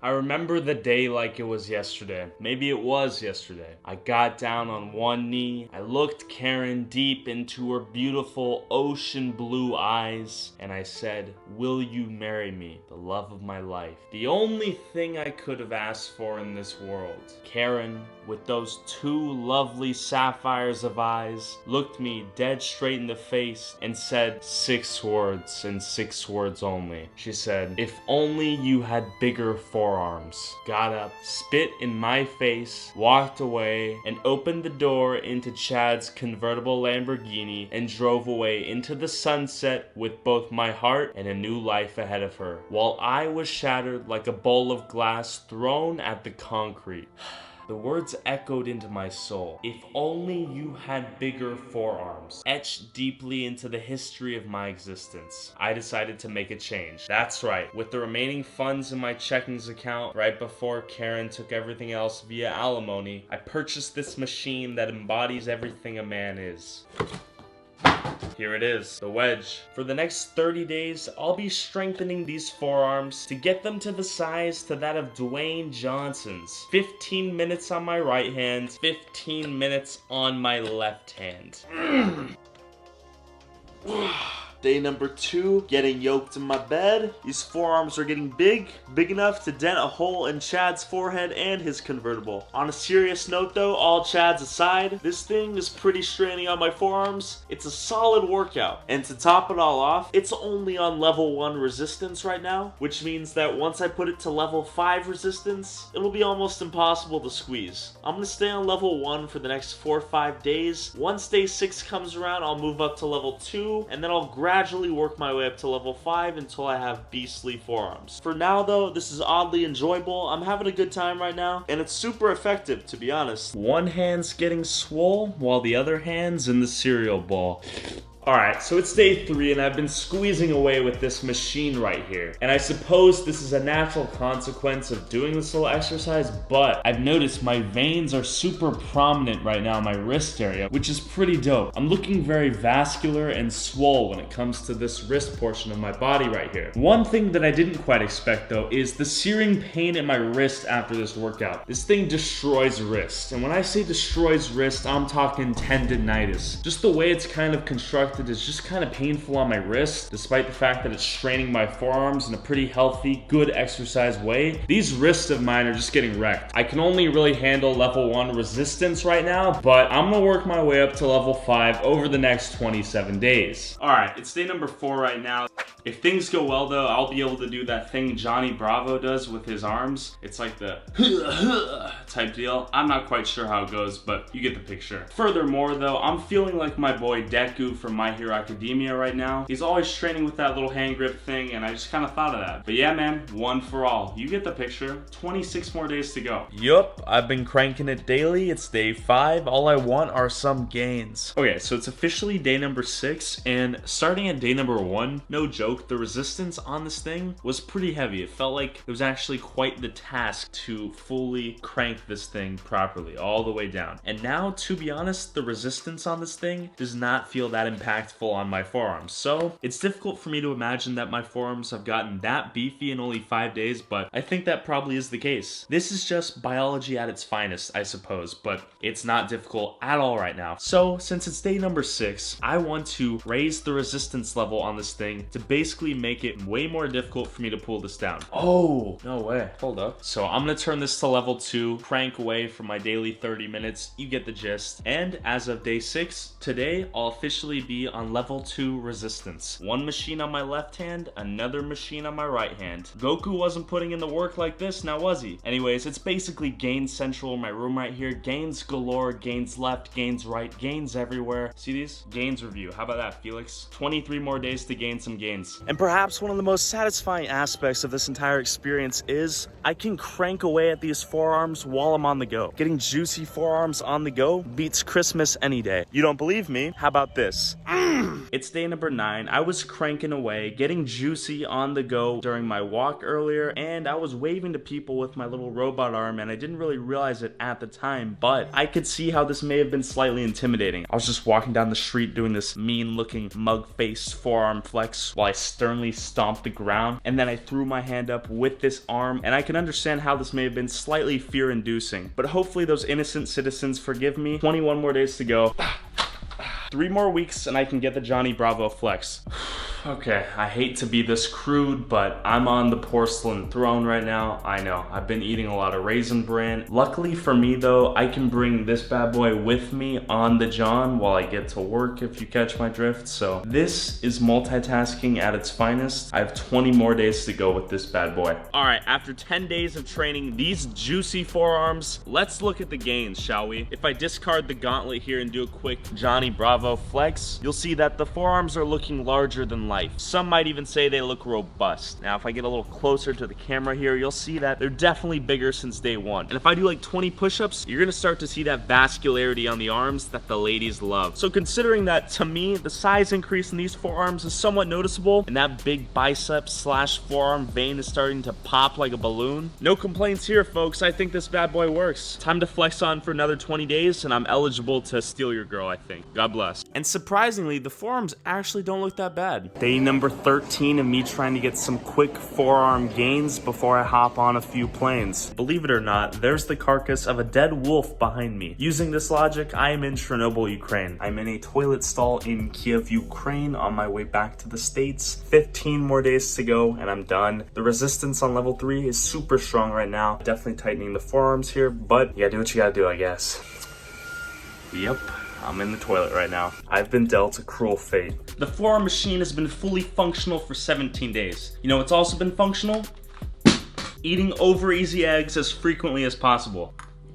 I remember the day like it was yesterday. Maybe it was yesterday. I got down on one knee. I looked Karen deep into her beautiful ocean blue eyes, and I said, "Will you marry me, the love of my life?" The only thing I could have asked for in this world. Karen, with those two lovely sapphires of eyes, looked me dead straight in the face and said 6 words and 6 words only. She said, "If only you had bigger forearms." Got up, spit in my face, walked away, and opened the door into Chad's convertible Lamborghini and drove away into the sunset with both my heart and a new life ahead of her, while I was shattered like a bowl of glass thrown at the concrete. The words echoed into my soul. If only you had bigger forearms, etched deeply into the history of my existence. I decided to make a change. That's right. With the remaining funds in my checkings account, right before Karen took everything else via alimony, I purchased this machine that embodies everything a man is. Here it is, the wedge. For the next 30 days, I'll be strengthening these forearms to get them to the size to that of Dwayne Johnson's. 15 minutes on my right hand, 15 minutes on my left hand. Day number 2, getting yoked in my bed. These forearms are getting big enough to dent a hole in Chad's forehead and his convertible. On a serious note though, all Chads aside, this thing is pretty straining on my forearms. It's a solid workout. And to top it all off, it's only on level 1 resistance right now, which means that once I put it to level 5 resistance, it'll be almost impossible to squeeze. I'm gonna stay on level 1 for the next 4 or 5 days. Once day 6 comes around, I'll move up to level 2, and then I'll gradually work my way up to level 5 until I have beastly forearms. For now though, this is oddly enjoyable. I'm having a good time right now, and it's super effective, to be honest. One hand's getting swole, while the other hand's in the cereal bowl. Alright, so it's day 3 and I've been squeezing away with this machine right here. And I suppose this is a natural consequence of doing this little exercise, but I've noticed my veins are super prominent right now in my wrist area, which is pretty dope. I'm looking very vascular and swole when it comes to this wrist portion of my body right here. One thing that I didn't quite expect though is the searing pain in my wrist after this workout. This thing destroys wrist. And when I say destroys wrist, I'm talking tendinitis. Just the way it's kind of constructed is just kind of painful on my wrist, despite the fact that it's straining my forearms in a pretty healthy, good exercise way. These wrists of mine are just getting wrecked. I can only really handle level 1 resistance right now, but I'm gonna work my way up to level 5 over the next 27 days. Alright, it's day number 4 right now. If things go well though, I'll be able to do that thing Johnny Bravo does with his arms. It's like the type deal. I'm not quite sure how it goes, but you get the picture. Furthermore though, I'm feeling like my boy Deku from My Hero Academia right now. He's always training with that little hand grip thing, and I just kind of thought of that. But yeah man, one for all. You get the picture. 26 more days to go. Yup, I've been cranking it daily. It's day 5. All I want are some gains. Okay, so it's officially day number 6, and starting at day number 1, no joke, the resistance on this thing was pretty heavy. It felt like it was actually quite the task to fully crank this thing properly, all the way down. And now, to be honest, the resistance on this thing does not feel that impactful on my forearms. So it's difficult for me to imagine that my forearms have gotten that beefy in only 5 days, but I think that probably is the case. This is just biology at its finest, I suppose, but it's not difficult at all right now. So since it's day number 6, I want to raise the resistance level on this thing to basically make it way more difficult for me to pull this down. Oh, no way. Hold up. So I'm gonna turn this to level 2, crank away for my daily 30 minutes. You get the gist. And as of day 6, today, I'll officially be on level 2 resistance. One machine on my left hand, another machine on my right hand. Goku wasn't putting in the work like this, now was he? Anyways, it's basically gains central in my room right here. Gains galore, gains left, gains right, gains everywhere. See these? Gains review. How about that, Felix? 23 more days to gain some gains. And perhaps one of the most satisfying aspects of this entire experience is I can crank away at these forearms while I'm on the go. Getting juicy forearms on the go beats Christmas any day. You don't believe me? How about this? It's day number 9. I was cranking away, getting juicy on the go during my walk earlier, and I was waving to people with my little robot arm, and I didn't really realize it at the time, but I could see how this may have been slightly intimidating. I was just walking down the street doing this mean-looking mug-faced forearm flex while I sternly stomped the ground, and then I threw my hand up with this arm, and I can understand how this may have been slightly fear-inducing, but hopefully those innocent citizens forgive me. 21 more days to go. 3 more weeks and I can get the Johnny Bravo flex. Okay, I hate to be this crude, but I'm on the porcelain throne right now. I know, I've been eating a lot of Raisin Bran. Luckily for me though, I can bring this bad boy with me on the John while I get to work, if you catch my drift. So this is multitasking at its finest. I have 20 more days to go with this bad boy. All right, after 10 days of training these juicy forearms, let's look at the gains, shall we? If I discard the gauntlet here and do a quick Johnny Bravo flex, you'll see that the forearms are looking larger than life. Some might even say they look robust. Now, if I get a little closer to the camera here, you'll see that they're definitely bigger since day 1. And if I do like 20 push-ups, you're gonna start to see that vascularity on the arms that the ladies love. So considering that, to me, the size increase in these forearms is somewhat noticeable, and that big bicep slash forearm vein is starting to pop like a balloon. No complaints here, folks. I think this bad boy works. Time to flex on for another 20 days, and I'm eligible to steal your girl, I think. God bless. And surprisingly, the forearms actually don't look that bad. Day number 13 of me trying to get some quick forearm gains before I hop on a few planes. Believe it or not, there's the carcass of a dead wolf behind me. Using this logic, I am in Chernobyl, Ukraine. I'm in a toilet stall in Kiev, Ukraine on my way back to the States. 15 more days to go and I'm done. The resistance on level 3 is super strong right now. Definitely tightening the forearms here, but you gotta do what you gotta do, I guess. Yep. I'm in the toilet right now. I've been dealt a cruel fate. The forearm machine has been fully functional for 17 days. You know what's also been functional? Eating over easy eggs as frequently as possible.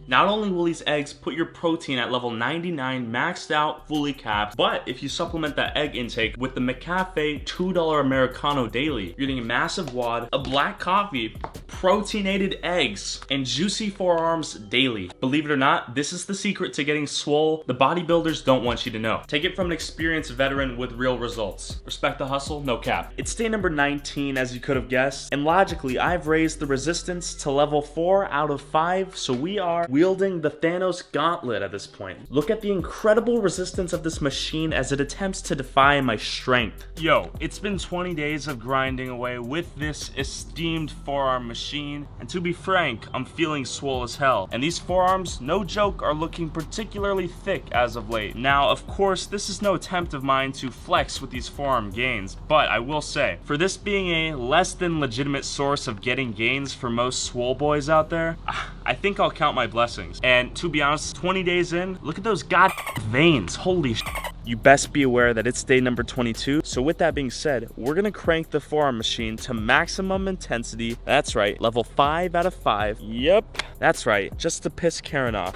Not only will these eggs put your protein at level 99 maxed out, fully capped, but if you supplement that egg intake with the McCafe $2 Americano daily, you're getting a massive wad of black coffee, proteinated eggs, and juicy forearms daily. Believe it or not, this is the secret to getting swole the bodybuilders don't want you to know. Take it from an experienced veteran with real results. Respect the hustle, no cap. It's day number 19, as you could have guessed, and logically, I've raised the resistance to level 4 out of 5, so we are wielding the Thanos gauntlet at this point. Look at the incredible resistance of this machine as it attempts to defy my strength. Yo, it's been 20 days of grinding away with this esteemed forearm machine, and to be frank, I'm feeling swole as hell. And these forearms, no joke, are looking particularly thick as of late. Now, of course, this is no attempt of mine to flex with these forearm gains, but I will say, for this being a less than legitimate source of getting gains for most swole boys out there, I think I'll count my blessings. And to be honest, 20 days in, look at those god veins. Holy shit. You best be aware that it's day number 22. So with that being said, we're gonna crank the forearm machine to maximum intensity. That's right, level 5 out of 5. Yep, that's right, just to piss Karen off.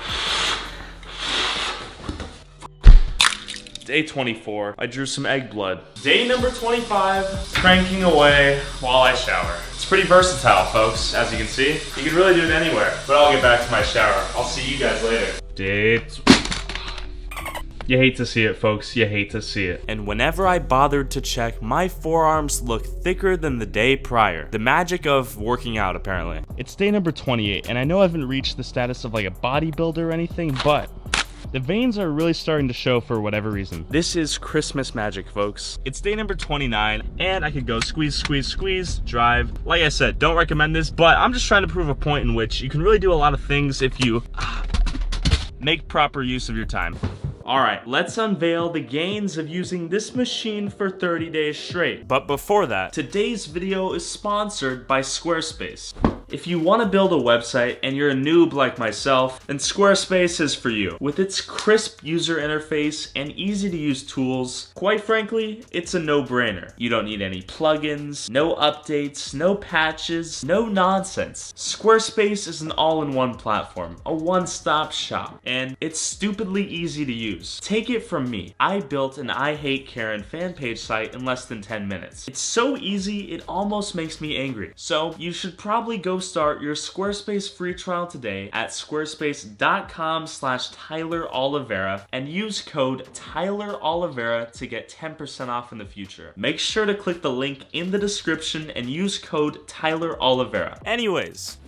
Day 24, I drew some egg blood. Day number 25, cranking away while I shower. It's pretty versatile, folks, as you can see. You can really do it anywhere, but I'll get back to my shower. I'll see you guys later. You hate to see it, folks. You hate to see it. And whenever I bothered to check, my forearms look thicker than the day prior. The magic of working out, apparently. It's day number 28, and I know I haven't reached the status of like a bodybuilder or anything, but the veins are really starting to show for whatever reason. This is Christmas magic, folks. It's day number 29, and I could go squeeze, squeeze, squeeze, drive. Like I said, don't recommend this, but I'm just trying to prove a point in which you can really do a lot of things if you make proper use of your time. Alright, let's unveil the gains of using this machine for 30 days straight. But before that, today's video is sponsored by Squarespace. If you want to build a website and you're a noob like myself, then Squarespace is for you. With its crisp user interface and easy to use tools, quite frankly, it's a no-brainer. You don't need any plugins, no updates, no patches, no nonsense. Squarespace is an all-in-one platform, a one-stop shop, and it's stupidly easy to use. Take it from me, I built an I Hate Karen fan page site in less than 10 minutes. It's so easy, it almost makes me angry. So you should probably go go start your Squarespace free trial today at squarespace.com/TylerOliveira and use code TylerOliveira to get 10% off in the future. Make sure to click the link in the description and use code TylerOliveira. Anyways.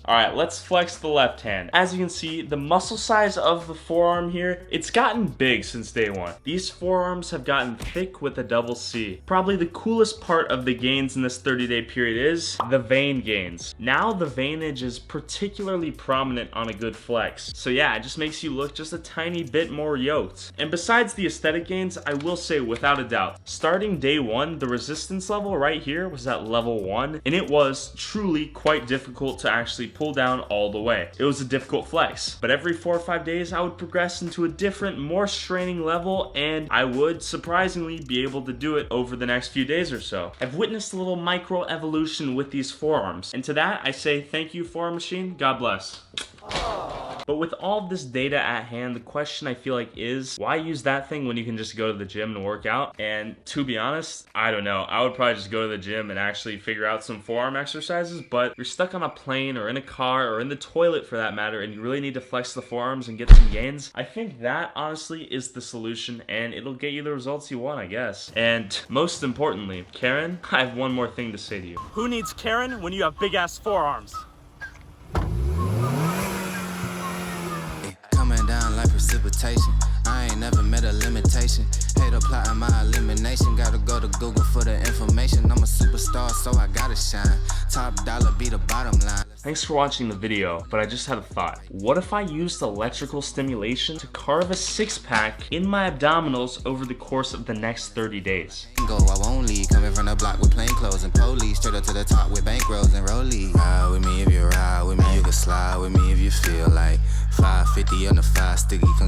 Alright, let's flex the left hand. As you can see, the muscle size of the forearm here, it's gotten big since day one. These forearms have gotten thick with a double C. Probably the coolest part of the gains in this 30-day period is the vein gains. Now the veinage is particularly prominent on a good flex. So yeah, it just makes you look just a tiny bit more yoked. And besides the aesthetic gains, I will say without a doubt, starting day one, the resistance level right here was at level 1, and it was truly quite difficult to actually pull down all the way. It was a difficult flex, but every 4 or 5 days I would progress into a different, more straining level, and I would surprisingly be able to do it over the next few days or so. I've witnessed a little micro evolution with these forearms, and to that I say thank you, forearm machine. God bless. But with all of this data at hand, the question I feel like is, why use that thing when you can just go to the gym and work out? And to be honest, I don't know. I would probably just go to the gym and actually figure out some forearm exercises, but you're stuck on a plane or in a car or in the toilet for that matter, and you really need to flex the forearms and get some gains. I think that honestly is the solution, and it'll get you the results you want, I guess. And most importantly, Karen, I have one more thing to say to you. Who needs Karen when you have big ass forearms? Down like precipitation. I ain't never met a limitation. Hater plotting my elimination. Gotta go to Google for the information. I'm a superstar, so I gotta shine. Top dollar be the bottom line. Thanks for watching the video, but I just had a thought. What if I used electrical stimulation to carve a six-pack in my abdominals over the course of the next 30 days? Go, I won't leave. Coming from the block with plain clothes and police. Straight up to the top with bankrolls and rollies. Ride with me if you ride with me. You can slide with me if you feel like 550 on the 5 sticky. Come